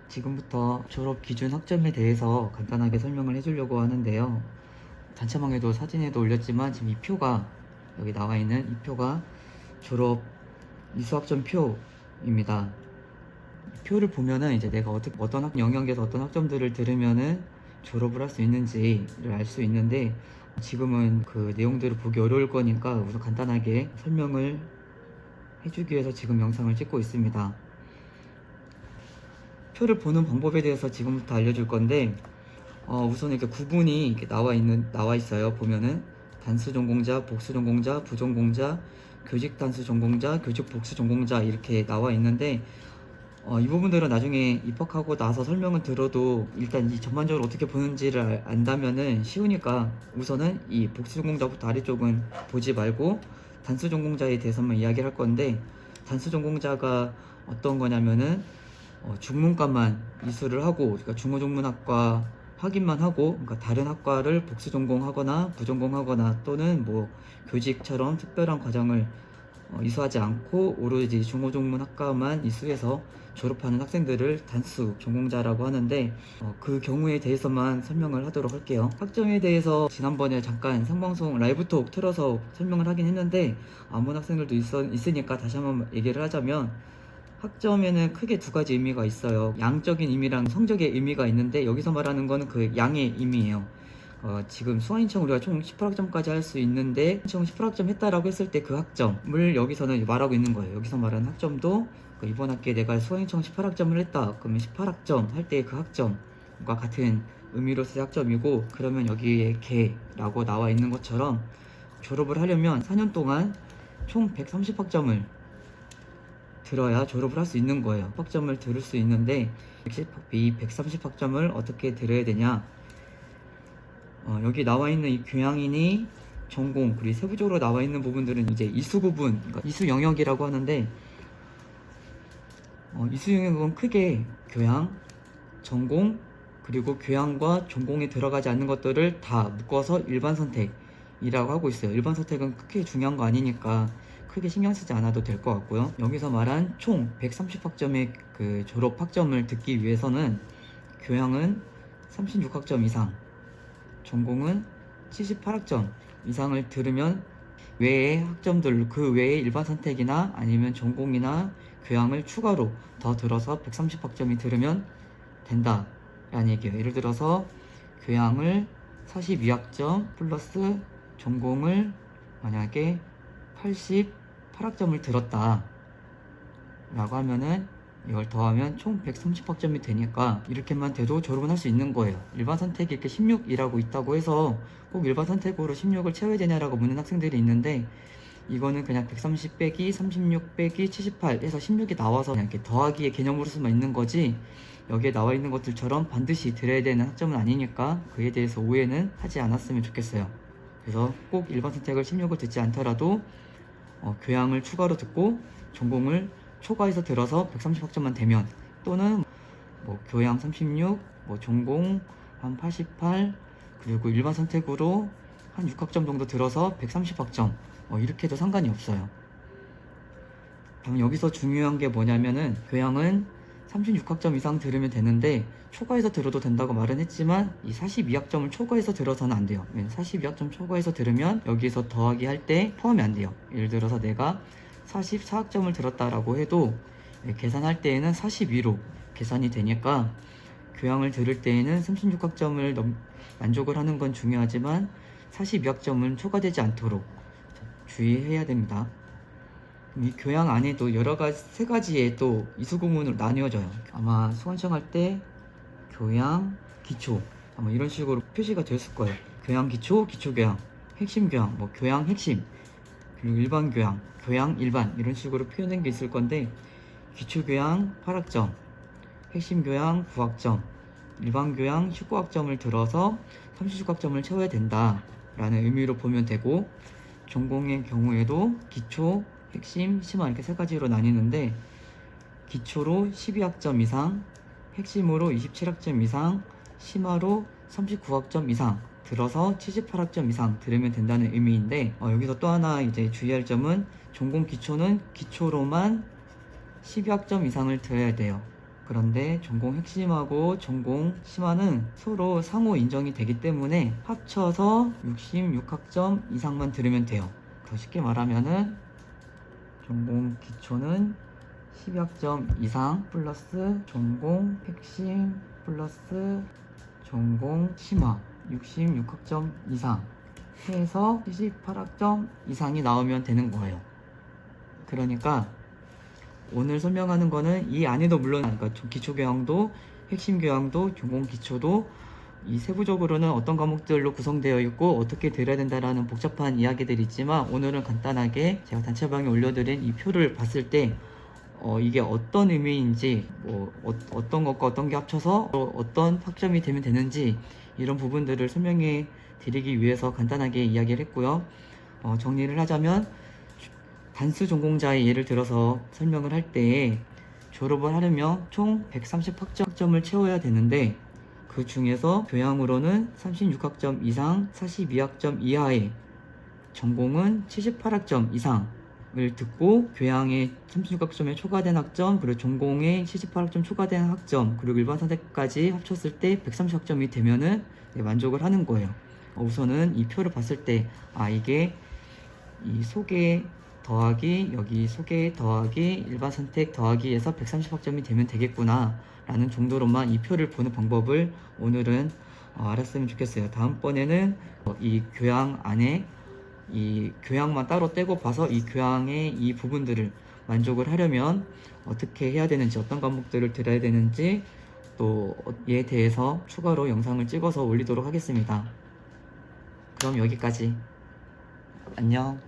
지금부터 졸업 기준 학점에 대해서 간단하게 설명을 해주려고 하는데요. 단체방에도 사진에도 올렸지만 지금 이 표가 여기 나와 있는 이 표가 졸업 이수학점 표입니다. 이 표를 보면은 이제 내가 어떤 영역에서 어떤 학점들을 들으면은 졸업을 할 수 있는지를 알 수 있는데, 지금은 그 내용들을 보기 어려울 거니까 우선 간단하게 설명을 해주기 위해서 지금 영상을 찍고 있습니다. 표를 보는 방법에 대해서 지금부터 알려줄 건데, 우선 이렇게 구분이 이렇게 나와 있어요. 보면은 단수 전공자, 복수 전공자, 부전공자, 교직 단수 전공자, 교직 복수 전공자 이렇게 나와 있는데, 이 부분들은 나중에 입학하고 나서 설명을 들어도 일단 이 전반적으로 어떻게 보는지를 안다면은 쉬우니까 우선은 이 복수 전공자부터 아래쪽은 보지 말고 단수 전공자에 대해서만 이야기를 할 건데, 단수 전공자가 어떤 거냐면은 중문과만 이수를 하고, 그러니까 중어중문학과 확인만 하고, 그러니까 다른 학과를 복수 전공하거나 부전공하거나 또는 뭐 교직처럼 특별한 과정을 이수하지 않고 오로지 중어중문학과만 이수해서 졸업하는 학생들을 단수 전공자라고 하는데, 그 경우에 대해서만 설명을 하도록 할게요. 학점에 대해서 지난번에 잠깐 생방송 라이브톡 틀어서 설명을 하긴 했는데, 안 본 학생들도 있으니까 다시 한번 얘기를 하자면, 학점에는 크게 두 가지 의미가 있어요. 양적인 의미랑 성적의 의미가 있는데, 여기서 말하는 거는 그 양의 의미예요. 지금 수강신청 우리가 총 18학점까지 할 수 있는데, 총 18학점 했다라고 했을 때 그 학점을 여기서는 말하고 있는 거예요. 여기서 말하는 학점도 이번 학기에 내가 수강신청 18학점을 했다, 그러면 18학점 할 때 그 학점과 같은 의미로서의 학점이고, 그러면 여기에 개라고 나와 있는 것처럼 졸업을 하려면 4년 동안 총 130학점을 들어야 졸업을 할 수 있는 거예요. 학점을 들을 수 있는데, 이 130학점을 어떻게 들어야 되냐, 여기 나와 있는 이 교양이니 전공, 그리고 세부적으로 나와 있는 부분들은 이제 이수 구분, 그러니까 이수 영역이라고 하는데, 이수 영역은 크게 교양, 전공, 그리고 교양과 전공에 들어가지 않는 것들을 다 묶어서 일반 선택이라고 하고 있어요. 일반 선택은 크게 중요한 거 아니니까 크게 신경 쓰지 않아도 될 것 같고요. 여기서 말한 총 130학점의 그 졸업 학점을 듣기 위해서는 교양은 36학점 이상, 전공은 78학점 이상을 들으면 외의 학점들, 그 외의 일반 선택이나 아니면 전공이나 교양을 추가로 더 들어서 130학점이 들으면 된다 라는 얘기예요. 예를 들어서 교양을 42학점 플러스 전공을 만약에 88학점을 들었다 라고 하면은, 이걸 더하면 총 130학점이 되니까 이렇게만 돼도 졸업은 할 수 있는 거예요. 일반 선택이 이렇게 16이라고 있다고 해서 꼭 일반 선택으로 16을 채워야 되냐라고 묻는 학생들이 있는데, 이거는 그냥 130 빼기 36 빼기 78 해서 16이 나와서 그냥 이렇게 더하기의 개념으로서만 있는 거지, 여기에 나와 있는 것들처럼 반드시 들어야 되는 학점은 아니니까 그에 대해서 오해는 하지 않았으면 좋겠어요. 그래서 꼭 일반 선택을 16을 듣지 않더라도 교양을 추가로 듣고 전공을 초과해서 들어서 130학점만 되면, 또는 뭐 교양 36, 뭐 전공 한 88, 그리고 일반 선택으로 한 6학점 정도 들어서 130학점, 이렇게 해도 상관이 없어요. 다만 여기서 중요한 게 뭐냐면은, 교양은 36학점 이상 들으면 되는데 초과해서 들어도 된다고 말은 했지만, 이 42학점을 초과해서 들어서는 안 돼요. 42학점 초과해서 들으면 여기서 더하기 할 때 포함이 안 돼요. 예를 들어서 내가 44학점을 들었다라고 해도 계산할 때에는 42로 계산이 되니까, 교양을 들을 때에는 36학점을 만족을 하는 건 중요하지만 42학점은 초과되지 않도록 주의해야 됩니다. 이 교양 안에도 세 가지의 또 이수구문으로 나뉘어져요. 아마 수강신청할 때 교양, 기초, 아마 이런 식으로 표시가 되었을 거예요. 교양, 기초, 기초교양, 핵심 교양, 뭐 교양, 핵심, 그리고 일반 교양, 교양, 일반, 이런 식으로 표현된 게 있을 건데, 기초교양 8학점, 핵심 교양 9학점, 일반 교양 19학점을 들어서 36학점을 채워야 된다 라는 의미로 보면 되고, 전공의 경우에도 기초, 핵심, 심화 이렇게 세 가지로 나뉘는데, 기초로 12학점 이상, 핵심으로 27학점 이상, 심화로 39학점 이상 들어서 78학점 이상 들으면 된다는 의미인데, 여기서 또 하나 이제 주의할 점은, 전공 기초는 기초로만 12학점 이상을 들어야 돼요. 그런데 전공 핵심하고 전공 심화는 서로 상호 인정이 되기 때문에 합쳐서 66학점 이상만 들으면 돼요. 더 쉽게 말하면은 전공 기초는 12학점 이상 플러스 전공 핵심 플러스 전공 심화 66학점 이상 해서 78학점 이상이 나오면 되는 거예요. 그러니까 오늘 설명하는 거는 이 안에도 물론 그러니까 기초교양도 핵심교양도 전공기초도 이 세부적으로는 어떤 과목들로 구성되어 있고 어떻게 들어야 된다라는 복잡한 이야기들이 있지만 오늘은 간단하게 제가 단체방에 올려드린 이 표를 봤을 때 이게 어떤 의미인지 어떤 것과 어떤 게 합쳐서 어떤 학점이 되면 되는지 이런 부분들을 설명해 드리기 위해서 간단하게 이야기를 했고요. 정리를 하자면 단수 전공자의 예를 들어서 설명을 할 때 졸업을 하려면 총 130학점을 채워야 되는데 그 중에서 교양으로는 36학점 이상, 42학점 이하의 전공은 78학점 이상을 듣고 교양에 36학점에 초과된 학점 그리고 전공에 78학점 초과된 학점 그리고 일반 선택까지 합쳤을 때 130학점이 되면은 만족을 하는 거예요. 우선은 이 표를 봤을 때 이게 이 소개 더하기 여기 소개 더하기 일반 선택 더하기에서 130학점이 되면 되겠구나 라는 정도로만 이 표를 보는 방법을 오늘은 알았으면 좋겠어요. 다음번에는 이 교양 안에 이 교양만 따로 떼고 봐서 이 교양의 이 부분들을 만족을 하려면 어떻게 해야 되는지 어떤 과목들을 들어야 되는지 또 이에 대해서 추가로 영상을 찍어서 올리도록 하겠습니다. 그럼 여기까지. 안녕.